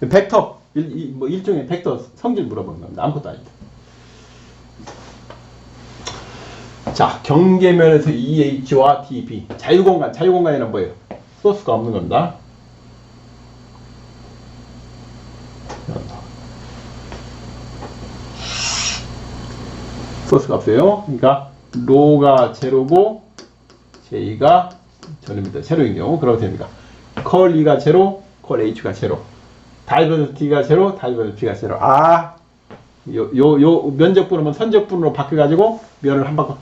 벡터, 뭐 일종의 벡터 성질 물어보는 겁니다. 아무것도 아니다. 자, 경계면에서 EH와 DB. 자유공간. 자유공간이란 뭐예요? 소스가 없는 겁니다. 소스가 없어요. 그러니까 로가 제로고 J가 전입니다. 제로인 경우 그러면 됩니다. 컬 E가 제로, 컬 H가 제로. 다이버스 T가 제로, 다이버스 B가 제로. 요 면적분은 선적분으로 바뀌어가지고 면을 한 바퀴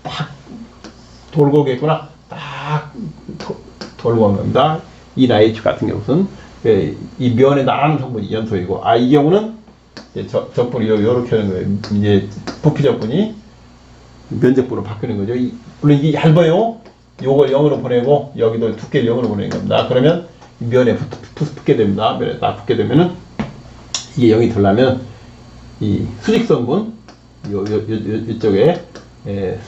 딱 돌고 오겠구나. 딱 돌고 온 겁니다. E나 H 같은 경우는 이 면에 나가는 성분이 연소이고, 이 경우는 적분이 요렇게 하는 거예요. 이제 부피 적분이 면적분으로 바뀌는 거죠. 물론 이게 얇아요. 요걸 0으로 보내고 여기도 두께를 0으로 보내는 겁니다. 그러면 면에 붙게 됩니다. 면에 딱 붙게 되면은 이게 0이 되려면 이 수직성분 이쪽에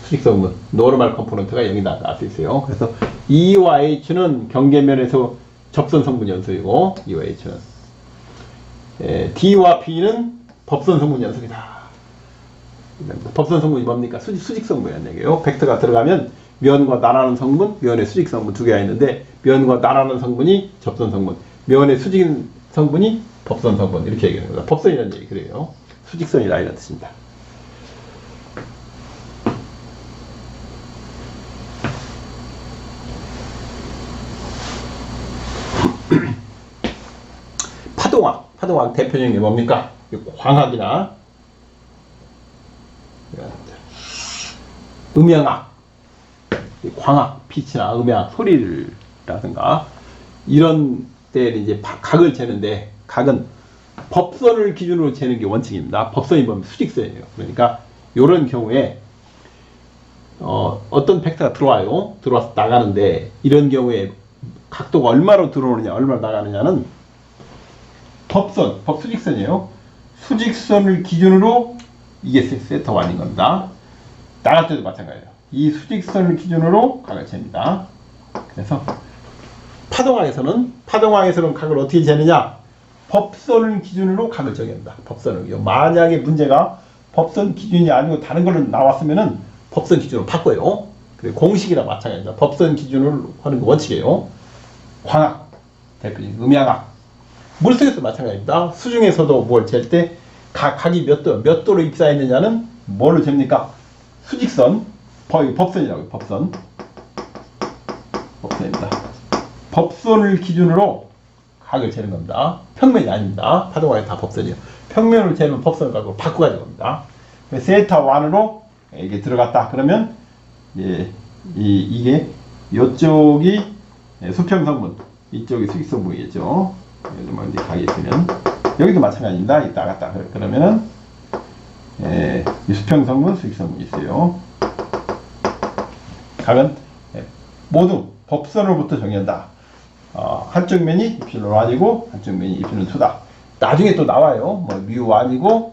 수직성분 노르말 컴포넌트가 0이 나올 수 있어요. 그래서 E와 H는 경계면에서 접선 성분 연소이고, E와 H는 D와 B는 법선 성분 연속이다. 법선 성분이 뭡니까? 수직 성분이라는 얘기예요. 벡터가 들어가면 면과 나라는 성분, 면의 수직 성분 두 개가 있는데, 면과 나라는 성분이 접선 성분, 면의 수직 성분이 법선 성분, 이렇게 얘기하는 거다. 법선이라는 얘기 그래요. 수직선이다 이런 뜻입니다. 파동학 대표적인 게 뭡니까? 광학이나 음향학, 광학, 빛이나 음향, 소리라든가 이런 때 이제 각을 재는데, 각은 법선을 기준으로 재는 게 원칙입니다. 법선이 보면 수직선이에요. 그러니까 이런 경우에 어떤 벡터가 들어와서 나가는데, 이런 경우에 각도가 얼마로 들어오느냐, 얼마로 나가느냐는 수직선이에요. 수직선을 기준으로 이게 세타 1인 겁니다. 나갈 때도 마찬가지예요. 이 수직선을 기준으로 각을 잽니다. 그래서 파동학에서는 각을 어떻게 재느냐? 법선을 기준으로 각을 정합니다. 법선을. 만약에 문제가 법선 기준이 아니고 다른 걸로 나왔으면은 법선 기준으로 바꿔요. 그리고 공식이랑 마찬가지입니다. 법선 기준으로 하는 거 원칙이에요. 광학, 대표적인 음향학. 물속에서 마찬가지입니다. 수중에서도 뭘 잴 때 각이 몇 도로 입사했느냐는 뭘로 잽니까? 수직선, 법선이라고요. 법선입니다. 법선을 기준으로 각을 재는 겁니다. 평면이 아닙니다. 파동학이 다 법선이에요. 평면을 재는 법선을 갖고 바꿔가지고 겁니다. 세타 1으로 이게 들어갔다. 그러면 이게 이쪽이 수평성분, 이쪽이 수직성분이겠죠. 여기도 뭐 이제 각이 있으면 여기도 마찬가지입니다. 나갔다. 그러면은 수평성분, 수직성분이 있어요. 각은 모두 법선으로부터 정의한다. 한쪽 면이 입실로 1이고 한쪽 면이 입실로 2다. 나중에 또 나와요. 뭐 뮤 1이고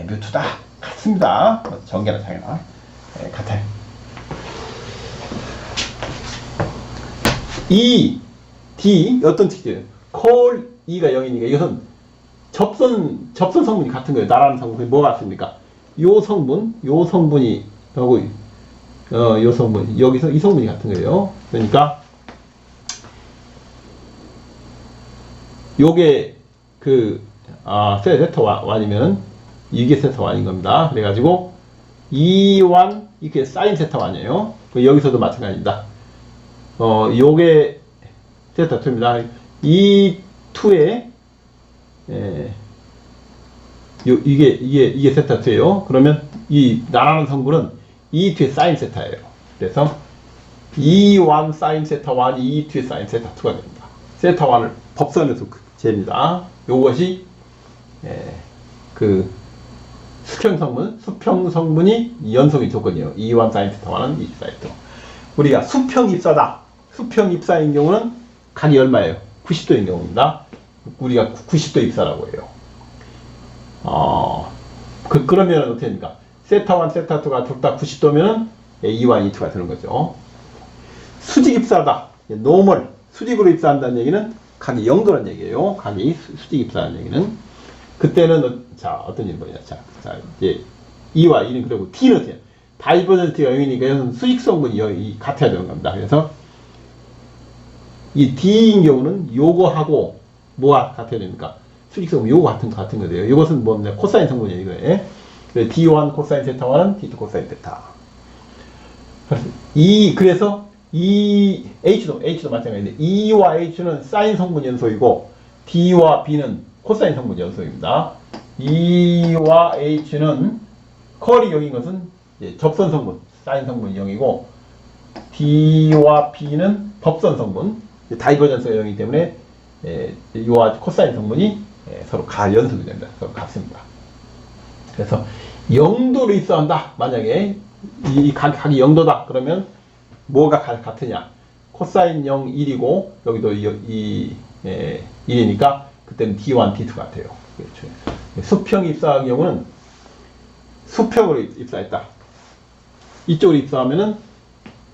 뮤 2다. 같습니다. 전개나 차이나 같아요. E, D 어떤 특징이에요? 콜 E가 0이니까 이것은 접선 성분이 같은 거예요. 나라는 성분이 뭐가 같습니까? 요 성분이 하고 요 성분, 여기서 이 성분이 같은 거예요. 그러니까 요게 세타 1이면 이게 세타 1인 겁니다. 그래가지고 E1 이게 사인 세타 1이에요. 여기서도 마찬가지입니다. 요게 세타 2입니다. E2에 이게 세타 2예요. 그러면 이 나라는 성분은 E2의 사인 세타예요. 그래서 E1 사인 세타 1, E2의 사인 세타 2가 됩니다. 세타 1을 법선에서 잽니다. 요것이 수평 성분이 연속의 조건이에요. E1 사인 세타 1은 E2 사인 세타 1. 우리가 수평 입사다. 수평 입사인 경우는 각이 얼마예요? 90도인 경우입니다. 우리가 90도 입사라고 해요. 그러면 어떻게 됩니까? 세타 1, 세타 2가 둘 다 90도면은 E1, E2가 되는 거죠. 수직 입사다. 노멀, 수직으로 입사한다는 얘기는 각이 0도란 얘기예요. 각이 수직 입사라는 얘기는. 그때는 자 어떤 일이 뭐냐. 자 이제 2와 1은 그리고 t는 어때요? 다이버전트가 0이니까 이건 수직성분이 같아야 되는 겁니다. 그래서 이 d인 경우는 요거하고 뭐가 같아야 됩니까? 수직성분 요거 같은 거예요. 이것은 뭡니까? 코사인 성분이에요. 이거에. d1 코사인 세타1은 d2 코사인 세타. 그래서 h도 마찬가지인데 E와 H는 사인 성분 연소이고 D와 B는 코사인 성분 연소입니다. E와 H는 컬이 0인 것은 접선 성분, 사인 성분이 0이고 D와 B는 법선 성분, 다이버전스가 0이기 때문에 U와 코사인 성분이 서로 연속이 됩니다. 서로 같습니다. 그래서 0도로 입사한다. 만약에 이 각이 0도다. 그러면 뭐가 같으냐? 코사인 0, 1이고 여기도 1이니까 그때는 D1, D2 같아요. 그렇죠. 수평 입사한 경우는 수평으로 입사했다. 이쪽으로 입사하면은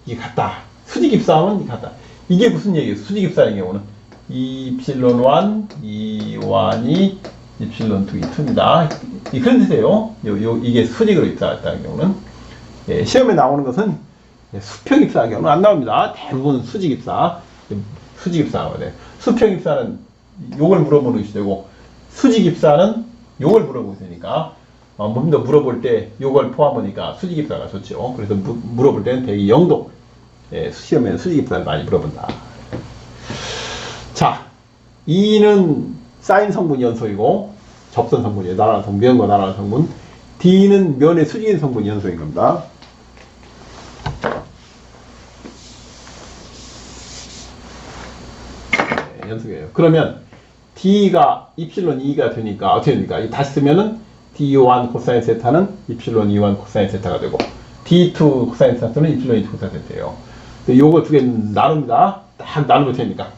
이게 같다. 수직 입사하면 이게 같다. 이게 무슨 얘기예요? 수직 입사의 경우는 이필론 1, 2, 이필론 2, 2입니다. 그런 뜻이에요. 이게 수직으로 입사했다는 경우는 시험에 나오는 것은 수평 입사 경우는 안 나옵니다. 대부분 수직 입사가 돼요. 수평 입사는 요걸 물어보는 것이 되고 수직 입사는 요걸 물어보니까 좀 더 물어볼 때 요걸 포함하니까 수직 입사가 좋죠. 그래서 물어볼 때는 대개 0도 시험에는 수직 입사를 많이 물어본다. 자, 2는 사인 성분 연소이고 접선 성분이에요. 나라는 성분, 면과 나라는 성분. D는 면의 수직인 성분 연소인 겁니다. 연속이에요. 그러면 D가 이필론 2가 되니까 어떻게 됩니까? 다시 쓰면은 D1 코사인 세타는 이필론 2와 코사인 세타가 되고 D2 코사인 세타는 이필론 2 코사인 세타예요. 요거 두 개 나눕니다. 딱 나누면 되니까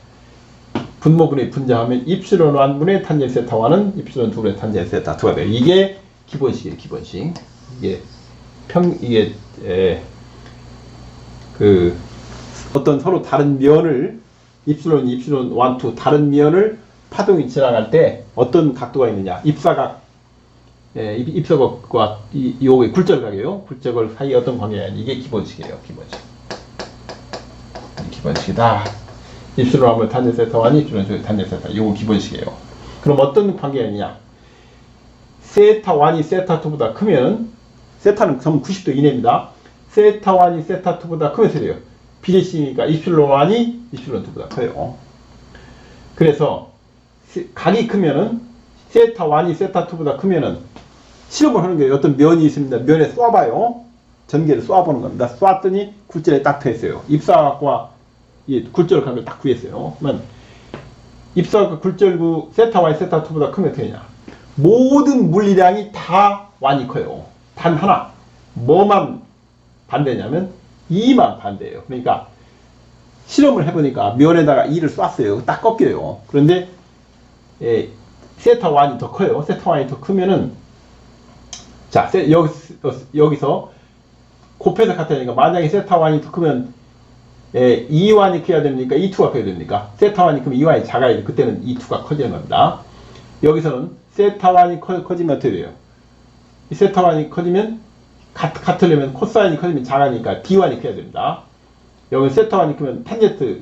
분모분의 분자하면 이필론 1분의 탄젠 세타 1은 이필론 2분의 탄젠 세타 2가 돼요. 이게 기본식이에요. 기본식. 그 어떤 서로 다른 면을 입실론 1, 2 다른 면을 파동이 지나갈 때 어떤 각도가 있느냐. 입사각과 요게 굴절각이에요. 굴절각 사이에 어떤 관계냐. 이게 기본식이에요. 기본식. 기본식이다. 입실론 1은 탄젠 세타 1, 입실론 2 탄젠 세타. 요거 기본식이에요. 그럼 어떤 관계가 있느냐. 세타 1이 세타 2보다 크면 세타는 전부 90도 이내입니다. 세타 1이 세타 2보다 크면 돼요. 비례식이니까 이필론 1이 이필론 2보다 커요. 그래서 각이 크면은 세타 1이 세타 2보다 크면은 실험을 하는 거예요. 어떤 면이 있습니다. 면에 쏴봐요. 전개를 쏴보는 겁니다. 쐈더니 굴절에 딱 펴있어요. 입사각과 굴절각을 딱 구했어요. 그러면 입사각과 굴절구 세타 1이 세타 2보다 크면 어떻게 되냐. 모든 물리량이 다 1이 커요. 단 하나. 뭐만 반대냐면 2만 반대예요. 그러니까 실험을 해보니까 면에다가 2를 쐈어요. 딱 꺾여요. 그런데 세타 1이 더 커요. 세타 1이 더 크면은 자 여기서 곱해서 같으니까 만약에 세타 1이 더 크면 2완이 커야 됩니까? 2투가 커야 됩니까? 세타 1이 크면 2완이 작아야 돼. 그때는 2투가 커지는 겁니다. 여기서는 세타 1이 커지면 어떻게 돼요? 이 세타 1이 커지면 같으려면 코사인이 커지면 작으니까 D1이 커야 됩니다. 여기 세타 1이 크면 탄젠트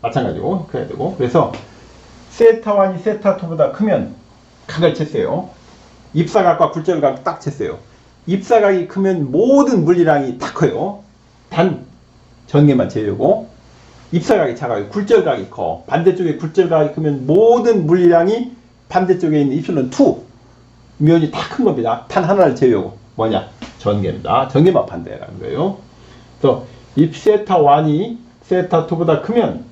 마찬가지고 커야 되고. 그래서 세타 1이 세타 2보다 크면 각을 쟀어요. 입사각과 굴절각 딱 쟀어요. 입사각이 크면 모든 물리량이 다 커요. 단 전개만 재려고. 입사각이 작아요. 굴절각이 커. 반대쪽에 굴절각이 크면 모든 물리량이 반대쪽에 있는 이필론 2 면이 다 큰 겁니다. 단 하나를 제외하고 뭐냐? 전개입니다. 전개만 반대라는 거예요. 그래서 if 세타 1이 세타 2보다 크면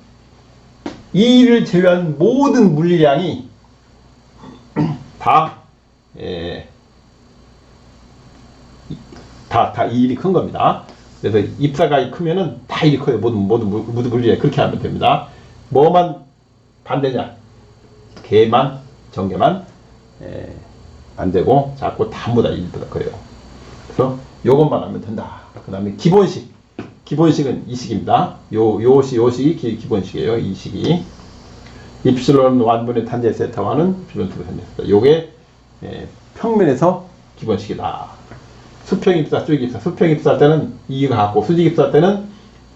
2를 제외한 모든 물리량이 다 2일이 큰 겁니다. 그래서 입사각이 크면은 다 1이 커요. 모든 물리량 그렇게 하면 됩니다. 뭐만 반대냐? 개만 전개만 반대고 작고 다보다 1보다 커요. 그래서 요것만 하면 된다. 그 다음에 기본식은 이 식입니다. 요 식이 기본식이에요. 이 식이. 입실론 완분의 탄제 세타와는 입실론 2 탄제 세타. 요게 평면에서 기본식이다. 수평 입사, 수직 입사. 수평 입사할 때는 2가 같고 수직 입사할 때는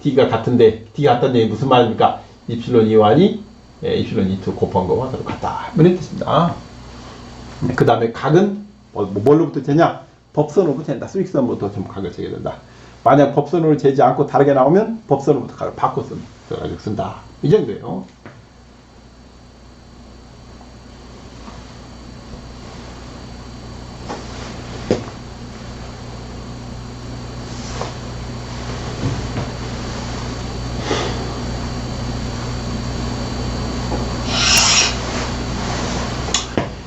D가 같은데 D가 같다는 얘기 무슨 말입니까? 입실론 2완이 입실론 2 곱한 거와 서로 같다. 이런 뜻입니다. 그 다음에 각은 뭘로부터 재냐? 법선으로부터 잰다. 수직선부터 좀 각을 재게 된다. 만약 법선으로 재지 않고 다르게 나오면 법선으로부터 각을 바꿔 쓴다. 이 정도예요.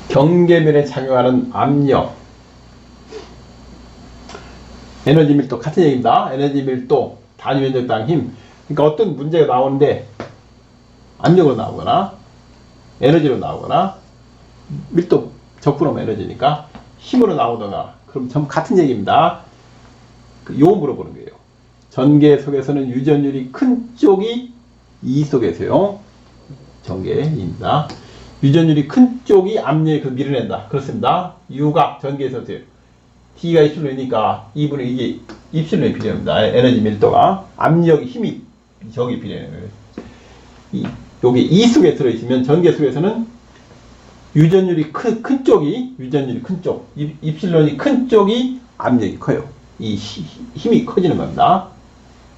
경계면에 작용하는 압력, 에너지 밀도 같은 얘기입니다. 에너지 밀도, 단위 면적당 힘. 그러니까 어떤 문제가 나오는데 압력으로 나오거나 에너지로 나오거나 밀도 적분하면 에너지니까 힘으로 나오거나 그럼 전부 같은 얘기입니다. 요 물어보는 거예요. 전개 속에서는 유전율이 큰 쪽이 이 속에서요. 전개입니다. 유전율이 큰 쪽이 압력을 밀어낸다. 그렇습니다. U가 전개에서도요. D가 입실론이니까 2분의 이게 입실론이 필요합니다. 에너지 밀도가. 압력이 힘이 저기 필요해요. 여기 E 속에 들어있으면 전개 속에서는 유전율이 큰 쪽이 유전율이 큰 쪽, 입실론이 큰 쪽이 압력이 커요. 이 힘이 커지는 겁니다.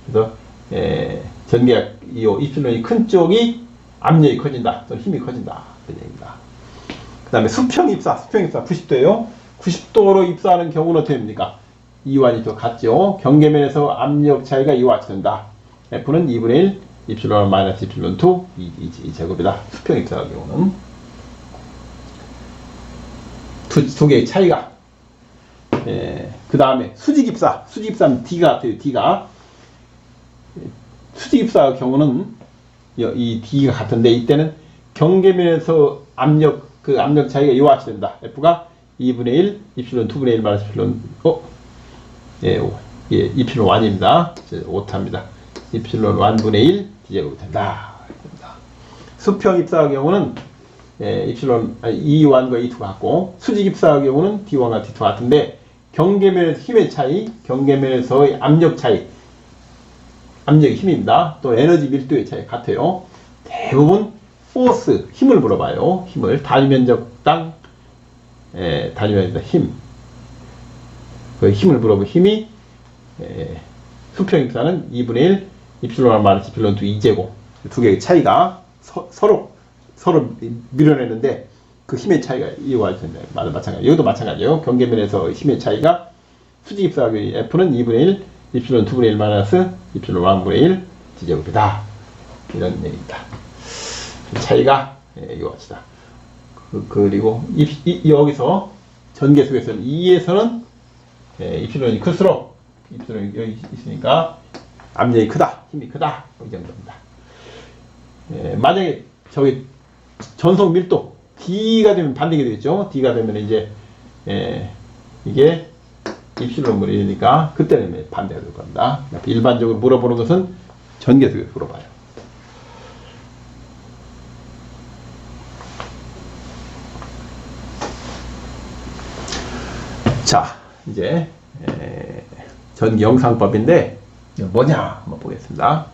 그래서 전개 이 입실론이 큰 쪽이 압력이 커진다. 또는 힘이 커진다. 그런 얘기입니다. 그 다음에 수평 입사 90도예요. 90도로 입사하는 경우는 어떻게 됩니까? 이완이 또 같죠. 경계면에서 압력 차이가 이와 같이 된다. F는 2분의 1 입실론 마이너스 입실론 2 이 제곱이다. 수평 입사의 경우는 두 개의 차이가. 그 다음에 수직 입사는 D가 같아요. D가 수직 입사의 경우는 이 D가 같은데 이때는 경계면에서 압력 차이가 이와 같이 된다. F가 2분의 1 입실론 2분의 1 마이너스 입실론 입실론 1입니다. 오타입니다. 입실론 1분의 1 D제곱이 된다. 수평 입사의 경우는 입실론 E1과 E2가 같고 수직 입사의 경우는 D1과 D2가 같은데 경계면에서 힘의 차이, 경계면에서의 압력 차이, 압력의 힘입니다. 또 에너지 밀도의 차이 같아요. 대부분 포스, 힘을 물어봐요. 힘을. 단위 면적당 단위 면적당 힘. 그 힘을 물어보면 힘이 수평 입사는 2분의 1 입실론 마이너스 입실론 2 2제곱. 두 개의 차이가 서로 밀어내는데 그 힘의 차이가 이와 같이 된다. 마찬가지. 여기도 마찬가지예요. 경계면에서 힘의 차이가 수직 입사하기 F는 2분의 1 입실론 2분의 1 마이너스 입실론 1분의 1 D제곱이다. 이런 얘기입니다. 차이가 이와 같이다. 그리고 여기서 전개 속에서는 2에서는 입실론이 클수록 입실론이 여기 있으니까 압력이 크다, 힘이 크다 이 정도입니다. 만약에 저기 전속 밀도 D가 되면 반대가 되겠죠. D가 되면 이제 이게 입실론물이 이러니까 그때는 반대가 될 겁니다. 일반적으로 물어보는 것은 전개 속에서 물어봐요. 자, 이제 전기영상법인데 뭐냐 한번 보겠습니다.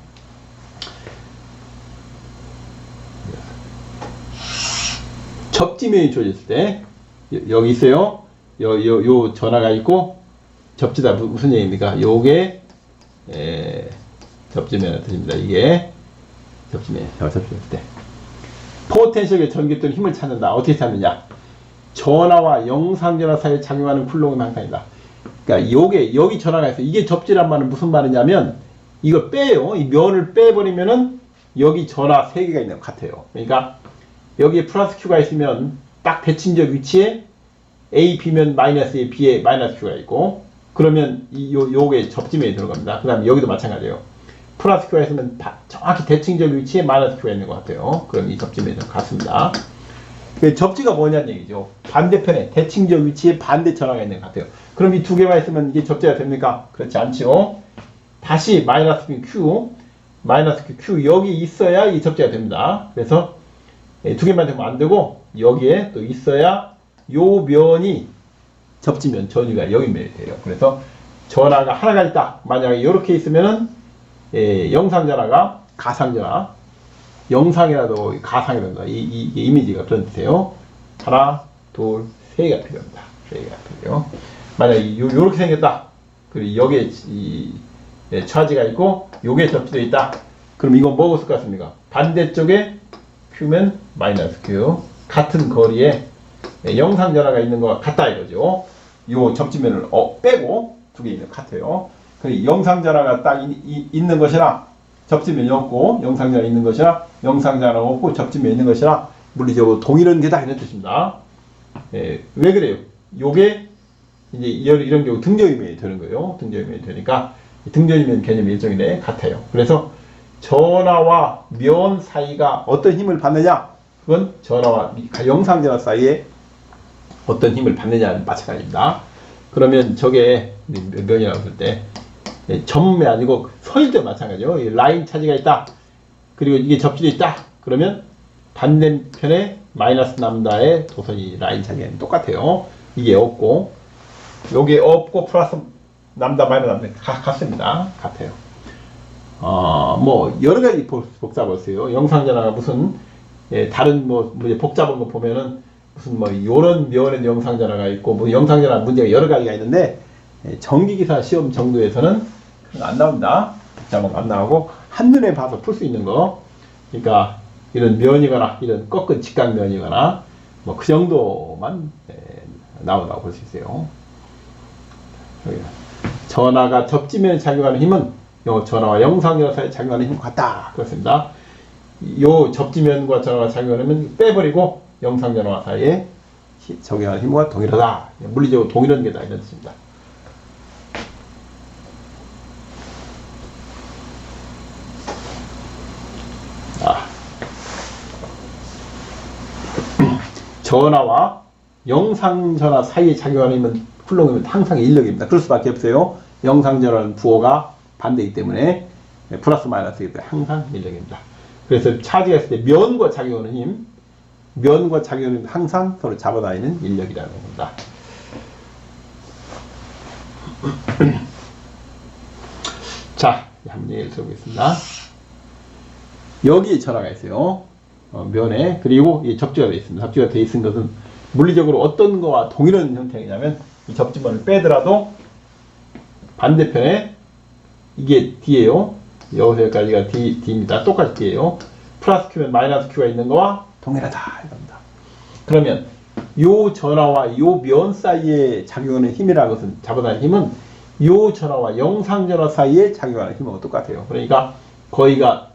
접지면이 주어졌을 때 여기 있어요. 요 전화가 있고 접지다 무슨 얘기입니까? 요게 접지면의 뜻입니다. 이게 접지면 접지했을 때 포텐셜의 전기 또는 힘을 찾는다. 어떻게 찾느냐? 전화와 영상전화 사이에 작용하는 쿨롱의 방향이다. 그러니까 요게 여기 전화가 있어. 이게 접지란 말은 무슨 말이냐면 이걸 빼요. 이 면을 빼버리면은 여기 전화 3개가 있는 것 같아요. 그러니까 여기에 플러스 Q가 있으면 딱 대칭적 위치에 A, B면 마이너스 A, B에 마이너스 Q가 있고 그러면 요게 접지면이 들어갑니다. 그 다음에 여기도 마찬가지예요. 플러스 Q가 있으면 정확히 대칭적 위치에 마이너스 Q가 있는 것 같아요. 그럼 이 접지면이 같습니다. 접지가 뭐냐는 얘기죠. 반대편에 대칭적 위치에 반대 전화가 있는 것 같아요. 그럼 이 두 개만 있으면 이게 접지가 됩니까? 그렇지 않죠. 다시 마이너스 Q 여기 있어야 이 접지가 됩니다. 그래서 두 개만 되면 안 되고 여기에 또 있어야 요 면이 접지면 전위가 여기 면이 돼요. 그래서 전화가 하나가 있다. 만약에 이렇게 있으면은 영상전화가 가상전화, 영상이라도 가상이라든가 이 이미지가 그런 뜻이에요. 하나, 둘, 세 개가 필요합니다. 세 개가 필요해요. 만약에 요렇게 생겼다. 그리고 여기에 차지가 있고 요게 접지되어 있다. 그럼 이건 뭐가 쓸 것 같습니까? 반대쪽에 Q면 마이너스 Q. 같은 거리에 영상전화가 있는 거와 같다 이거죠. 요 접지면을 빼고 두 개 있는 것 같아요. 그 영상전화가 딱 있는 것이랑 접지면이 없고 영상전화 있는 것이랑 영상전화가 없고 접지면이 있는 것이랑 물리적으로 동일한 게다 이런 뜻입니다. 왜 그래요? 요게 이제 이런 경우 등전이면이 되는 거예요. 등전이면이 되니까 등전이면 개념이 일종의 같아요. 그래서 전화와 면 사이가 어떤 힘을 받느냐? 그건 전화와 영상전화 사이에 어떤 힘을 받느냐는 마찬가지입니다. 그러면 저게 면이라고 할 때 점이 아니고 서일 때 마찬가지죠. 라인 차지가 있다. 그리고 이게 접지되어 있다. 그러면 반대편에 마이너스 람다의 도선이 라인 차지가 똑같아요. 이게 없고 요게 없고 플러스 람다 마이너스 람다 같습니다. 같아요. 뭐 여러 가지 복잡했어요. 영상전화가 무슨 다른 뭐 복잡한 거 보면은 무슨 뭐 요런 면의 영상전화가 있고 뭐 영상전화 문제가 여러 가지가 있는데 전기기사 시험 정도에서는 안 나옵니다. 복잡한 거 안 나오고 한눈에 봐서 풀 수 있는 거. 그러니까 이런 면이거나 이런 꺾은 직각면이거나 뭐 그 정도만 나온다고 볼 수 있어요. 전화가 접지면에 작용하는 힘은 전화와 영상전화 사이에 작용하는 힘과 같다. 그렇습니다. 요 접지면과 전화가 작용하면 빼버리고 영상전화 사이에 적용하는 힘과 동일하다. 물리적으로 동일한 게다 이런 뜻입니다. 전화와 영상전화 사이에 작용하는 힘은 쿨롱이면 항상 인력입니다. 그럴 수밖에 없어요. 영상전화는 부호가 반대이기 때문에 플러스 마이너스이기 때문에 항상 인력입니다. 그래서 차지가 있을 때 면과 작용하는 힘, 면과 작용하는 힘 항상 서로 잡아다니는 인력이라는 겁니다. 자, 한번 예를 들어보겠습니다. 여기에 전화가 있어요. 면에. 그리고 이 접지가 되어 있습니다. 접지가 되어 있는 것은 물리적으로 어떤 거와 동일한 형태이냐면 이 접지면을 빼더라도 반대편에 이게 D예요. 여기서 여기까지가 D입니다. 똑같이 D예요. 플러스 Q면 마이너스 Q가 있는 거와 동일하다 이겁니다. 그러면 요 전화와 요 면 사이에 작용하는 힘이라는 것은 잡아다니는 힘은 요 전화와 영상전화 사이에 작용하는 힘하고 똑같아요. 그러니까 거의가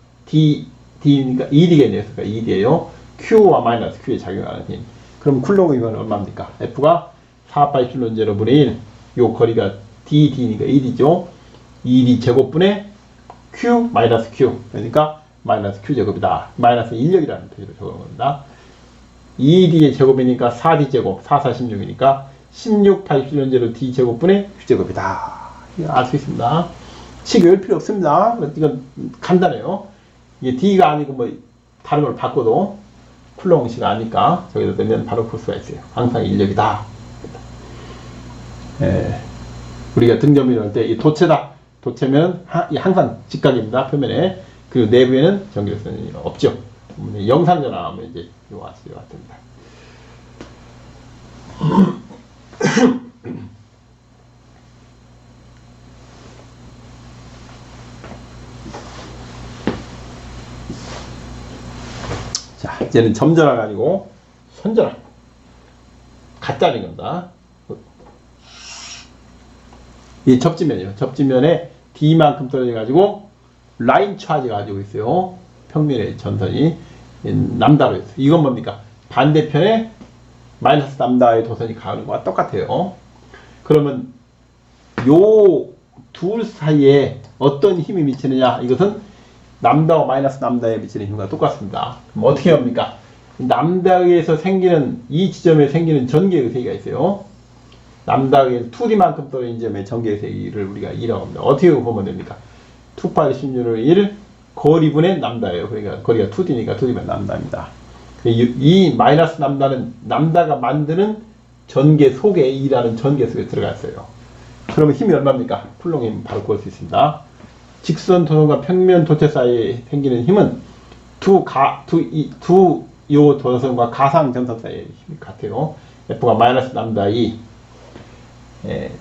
D니까 ED겠네요. 그러니까 ED예요. Q와 마이너스 Q에 작용하는 힘. 그럼 쿨롱 이건 얼마입니까? F가 4π 제로분의 1. 요 거리가 D니까 ED죠. ED 제곱분의 Q 마이너스 Q. 그러니까 마이너스 Q 제곱이다. 마이너스 인력이라는 뜻으로 적은 겁니다. ED의 제곱이니까 4D 제곱, 4, 4, 16이니까 16π 제로 D 제곱분의 Q 제곱이다. 이거 알 수 있습니다. 식 외울 필요 없습니다. 이건 간단해요. 이게 D가 아니고 뭐 다른 걸 바꿔도 쿨롱식 아니까 저기다 넣으면 바로 풀 수가 있어요. 항상 인력이다. 우리가 등점이 넣을 때 이 도체다. 도체면 항상 직각입니다. 표면에. 그리고 내부에는 전기력선이 없죠. 영상전화 하면 이제 요 같습니다. 자, 이제는 점전화가 아니고 선전화. 같다는 겁니다. 이 접지면이요. 접지면에 D만큼 떨어져가지고 라인 차지 가지고 있어요. 평면의 전선이 남다로 있어요. 이건 뭡니까? 반대편에 마이너스 남다의 도선이 가는 거와 똑같아요. 그러면 요 둘 사이에 어떤 힘이 미치느냐? 이것은 남다와 마이너스 남다에 미치는 힘과 똑같습니다. 그럼 어떻게 합니까? 남다에서 생기는 이 지점에 생기는 전기의 세기가 있어요. 남다의 2D만큼 떨어진 점의 전기의 세기를 우리가 2라고 합니다. 어떻게 보면 됩니까? 2π 16을 1 거리분의 남다예요. 그러니까 거리가 2D니까 2D면 남다입니다. 이 마이너스 람다는 람다가 만드는 전개 속에 E라는 전개 속에 들어가 있어요. 그러면 힘이 얼마입니까? 쿨롱 힘 바로 구할 수 있습니다. 직선 도선과 평면 도체 사이에 생기는 힘은 두 도선과 가상 전선 사이의 힘이 같아요. F가 마이너스 람다 E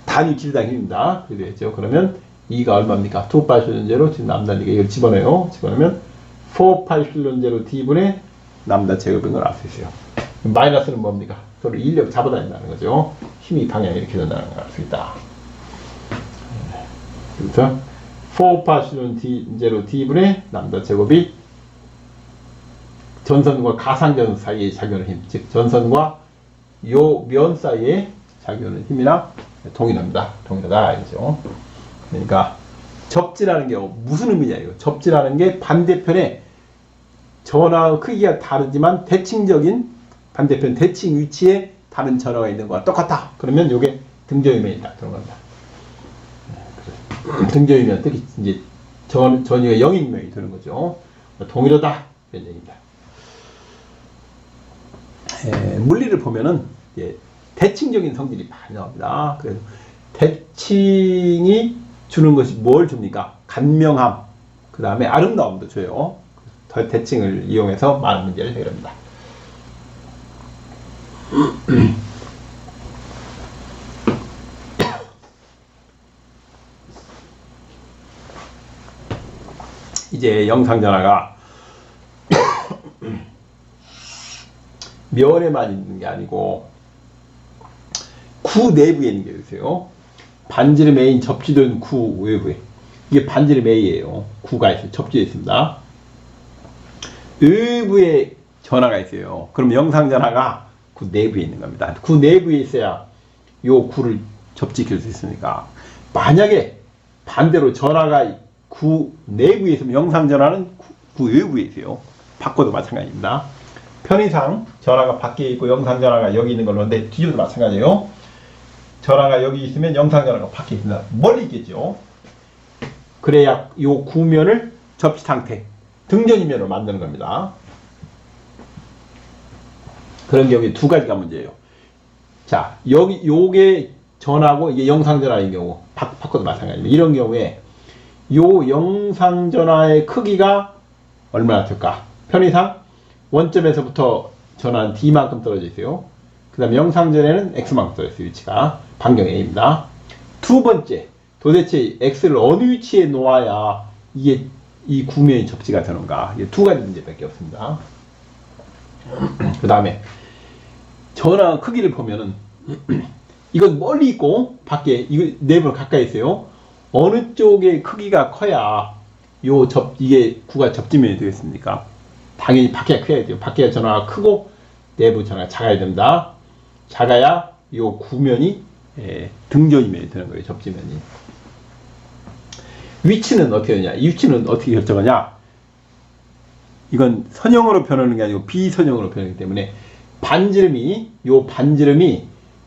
단위 질당 힘입니다. 그렇게 되겠죠. 그러면 E가 얼마입니까? 2파이 실론 제로 지금 람다니까 이걸 집어넣어요. 집어넣으면 4파이 실론 제로 D분의 람다 제곱인 걸 알 수 있어요. 마이너스는 뭡니까? 서로 인력 잡아다닌다는 거죠. 힘이 방향이 이렇게 된다는 걸 알 수 있다. 그래서 4파이 실론 제로 D분의 람다 제곱이 전선과 가상전 사이에 작용하는 힘, 즉 전선과 요 면 사이에 작용하는 힘이랑 동일합니다. 동일하다 이죠. 그러니까 접지라는 게 무슨 의미냐 이거. 접지라는 게 반대편에 전화 크기가 다르지만 대칭적인 반대편 대칭 위치에 다른 전화가 있는 거와 똑같다. 그러면 이게 등저이면이다 그런 겁니다. 등저이면 특히 이제 전위가 0인명이 되는 거죠. 동일하다 이런 얘기입니다. 물리를 보면은 대칭적인 성질이 많이 나옵니다. 그래서 대칭이 주는 것이 뭘 줍니까? 간명함, 그 다음에 아름다움도 줘요. 대칭을 이용해서 많은 문제를 해결합니다. 이제 영상전화가 면에만 있는 게 아니고 구 내부에 있는 게 있어요. 반지름 A인 접지된 구 외부에. 이게 반지름 A예요. 구가 있어요. 접지되어 있습니다. 외부에 전화가 있어요. 그럼 영상전화가 구 내부에 있는 겁니다. 구 내부에 있어야 요 구를 접지킬 수 있으니까. 만약에 반대로 전화가 구 내부에 있으면 영상전화는 구 외부에 있어요. 바꿔도 마찬가지입니다. 편의상 전화가 밖에 있고 영상전화가 여기 있는 걸로 하는데 뒤져도 마찬가지예요. 전화가 여기 있으면 영상전화가 밖에 있습니다. 멀리 있겠죠. 그래야 요 구면을 접지 상태, 등전이면으로 만드는 겁니다. 그런 경우에 두 가지가 문제예요. 자, 여기 요게 전화고 이게 영상전화인 경우 바꿔도 마찬가지입니다. 이런 경우에 요 영상전화의 크기가 얼마나 될까? 편의상 원점에서부터 전화는 D만큼 떨어져 있어요. 그 다음에 영상전에는 X만큼 떨어져 있어요. 위치가 반경 A입니다. 두 번째, 도대체 X를 어느 위치에 놓아야 이게 이 구면이 접지가 되는가? 이게 두 가지 문제밖에 없습니다. 그 다음에 전화 크기를 보면은 이건 멀리 있고 밖에 이거 내부로 가까이 있어요. 어느 쪽의 크기가 커야 이게 구가 접지면이 되겠습니까? 당연히 밖에 커야 돼요. 밖에 전화가 크고 내부 전화가 작아야 됩니다. 작아야 이 구면이 등전이면이 되는 거예요. 접지면이. 위치는 어떻게 되냐? 이 위치는 어떻게 결정하냐? 이건 선형으로 변하는 게 아니고 비선형으로 변하기 때문에 반지름이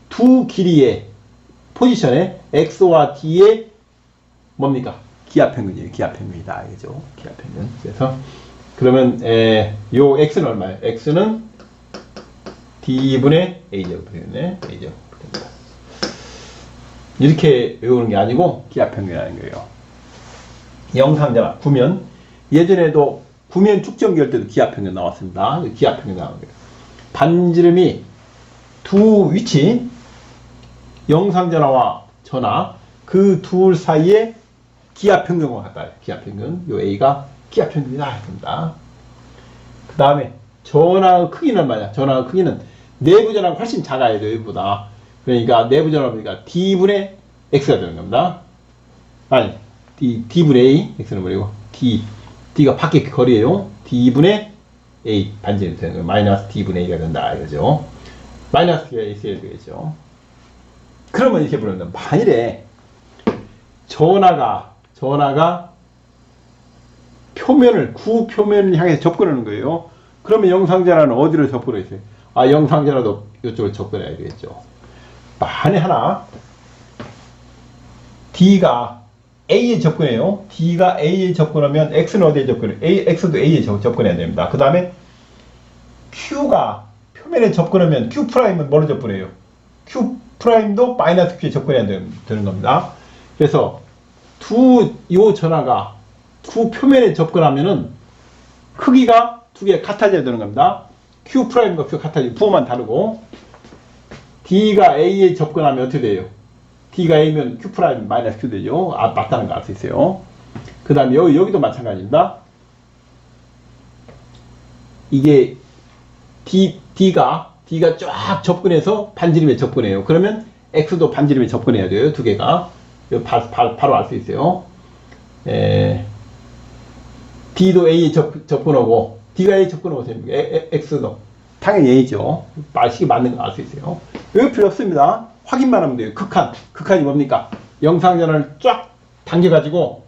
두 길이의 포지션에 X와 D의 뭡니까? 기하평균이에요. 기하평균이다. 알겠죠? 기하평균. 그래서 그러면 요 X는 얼마예요? X는 D분의 A제곱 되겠네. A제곱 됩니다. 이렇게 외우는 게 아니고 기하평균이라는 거예요. 영상전화 구면, 예전에도 구면 축전기 할 때도 기하평균 나왔습니다. 기하평균 나온 거예요. 반지름이 두 위치, 영상전화와 전화 그 둘 사이에 기하평균과 같다. 기하평균. 요 A가 기하평균이다. 합니다. 그 다음에 전화 크기는 말이야. 전화 크기는 내부 전화가 훨씬 작아야 돼요. 외부보다. 그러니까 내부 전화가 D분의 X가 되는 겁니다. 아니, D분의 A, X는 뭐리고 D가 밖에 거리예요. D분의 A 반지름이 되는 거예요. 마이너스 D분의 A가 된다. 이거죠. 마이너스 D가 있어야 되겠죠. 그러면 이렇게 부른다. 만일에 전화가 구 표면을 향해서 접근하는 거예요. 그러면 영상전화는 어디로 접근해 있어요? 영상전화도 이쪽으로 접근해야 되겠죠. 만에 하나 D가 A에 접근해요. D가 A에 접근하면 X는 어디에 접근해요? X도 A에 접근해야 됩니다. 그 다음에 Q가 표면에 접근하면 Q 프라임은 뭐로 접근해요? Q 프라임도 마이너스 Q에 접근해야 되는 겁니다. 그래서 요 전하가 두 표면에 접근하면은 크기가 두 개 같아져야 되는 겁니다. Q 프라임과 Q 같아지고 부호만 다르고 D가 A에 접근하면 어떻게 돼요? D가 A면 Q 프라임 마이너스 Q 되죠. 맞다는 거 알 수 있어요. 그 다음에 여기도 마찬가지입니다. 이게 D가 쫙 접근해서 반지름에 접근해요. 그러면 X도 반지름에 접근해야 돼요. 두 개가. 바로 알 수 있어요. D도 A에 접근하고, D가 A에 접근하고, X도. 당연히 A죠. 식이 맞는 거 알 수 있어요. 여기 필요 없습니다. 확인만 하면 돼요. 극한이 뭡니까? 영상전환을 쫙 당겨가지고,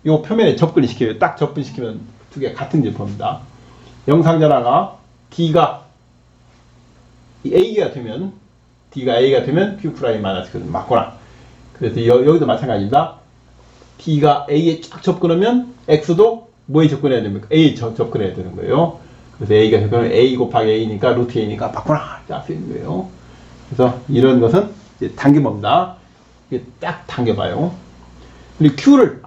요 표면에 접근시켜요. 딱 접근시키면 두 개 같은 제품입니다. 영상전화가 D가 A가 되면, Q 프라임 마이너스 Q 맞구나. 그래서 여기도 마찬가지입니다. D가 A에 쫙 접근하면 X도 뭐에 접근해야 됩니까? A에 접근해야 되는 거예요. 그래서 A가 접근하면 A 곱하기 A니까 루트 A니까 맞구나. 알 수 있는 거예요. 그래서 이런 것은 이제 당겨봅니다. 이게 딱 당겨봐요. 그리고 Q를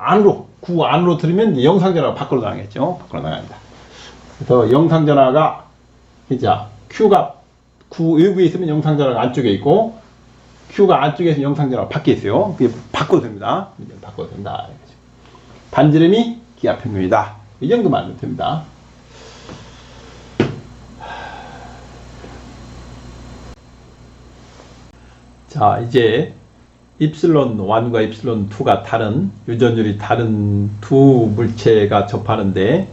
구 안으로 들으면 영상전화가 밖으로 나가겠죠. 밖으로 나갑니다. 그래서 영상전화가 진짜 Q가 구 일부에 있으면 영상전화가 안쪽에 있고 Q가 안쪽에 있으면 영상전화가 밖에 있어요. 그게 바꿔도 됩니다. 바꿔도 된다. 반지름이 기하평면이다. 이 정도만 하면 됩니다. 자, 이제 입실론 1과 입실론 2가 다른, 유전율이 다른 두 물체가 접하는데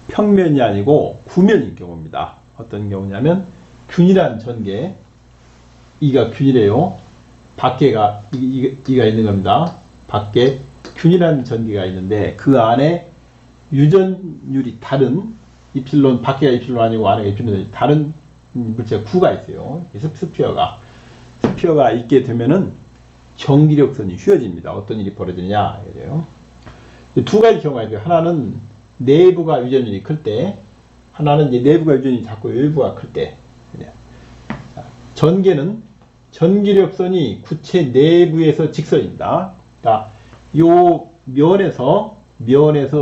평면이 아니고 구면인 경우입니다. 어떤 경우냐면 균일한 전개, 이가 균일해요. 밖에가 이가 있는 겁니다. 밖에 균일한 전개가 있는데 그 안에 유전율이 다른 입실론, 밖에가 입실론 아니고 안에가 입실론이 다른 물체가 구가 있어요. 스피어가 있게 되면은 전기력선이 휘어집니다. 어떤 일이 벌어지냐 이래요. 두 가지 경우가 있어요. 하나는 내부가 유전율이 클 때, 하나는 이제 내부가 유전율이 작고 외부가 클 때. 전개는 전기력선이 구체 내부에서 직선입니다. 그러니까 요 면에서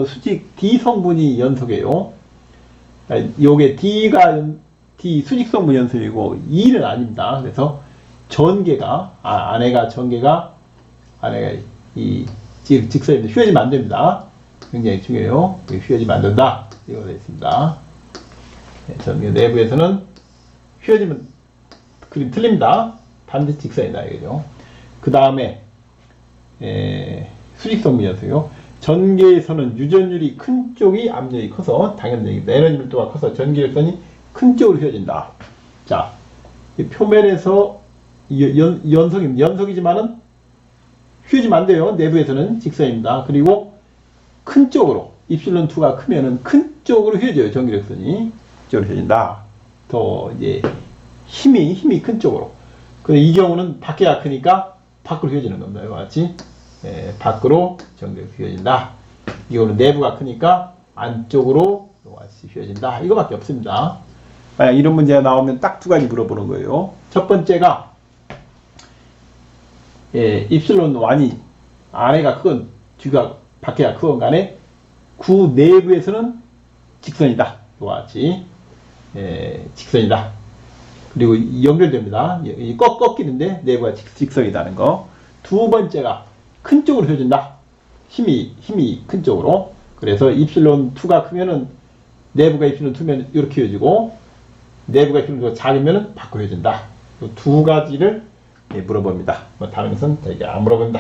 수직 D 성분이 연속이에요. 그러니까 요게 D 수직 성분 연속이고 E는 아닙니다. 그래서 전개가 안에가 이 직선입니다. 휘어지면 안 됩니다. 굉장히 중요해요. 휘어지면 안 된다. 이거 되어 있습니다. 전개 내부에서는 휘어지면 그림 틀립니다. 반드시 직선이다. 이거죠. 그 다음에 수직성분 연속이요. 전개에서는 유전율이 큰 쪽이 압력이 커서 당연히 에너지 밀도가 커서 전기력선이 큰 쪽으로 휘어진다. 자, 이 표면에서 연속이지만은 휘어지면 안 돼요. 내부에서는 직선입니다. 그리고 큰 쪽으로 입실론 2가 크면은 큰 쪽으로 휘어져요. 전기력선이 이쪽으로 휘어진다. 더 이제 힘이 큰 쪽으로. 근데 이 경우는 밖에가 크니까 밖으로 휘어지는 겁니다. 이와 같이 밖으로 전기력이 휘어진다. 이거는 내부가 크니까 안쪽으로 이와 같이 휘어진다. 이거밖에 없습니다. 만약 이런 문제가 나오면 딱 두 가지 물어보는 거예요. 첫 번째가 입실론 1이 안에가 크건 뒤가 밖에가 크건 간에 구 내부에서는 직선이다. 이와 같이 직선이다. 그리고 연결됩니다. 꺾이는데 내부가 직선이다는 거. 두 번째가 큰 쪽으로 휘어진다. 힘이 큰 쪽으로. 그래서 입실론 2가 크면은 내부가 입실론 2면 이렇게 휘어지고 내부가 입실론 2가 작으면은 밖으로 휘어진다. 두 가지를 물어봅니다. 다른 것은 되게 안 물어본다.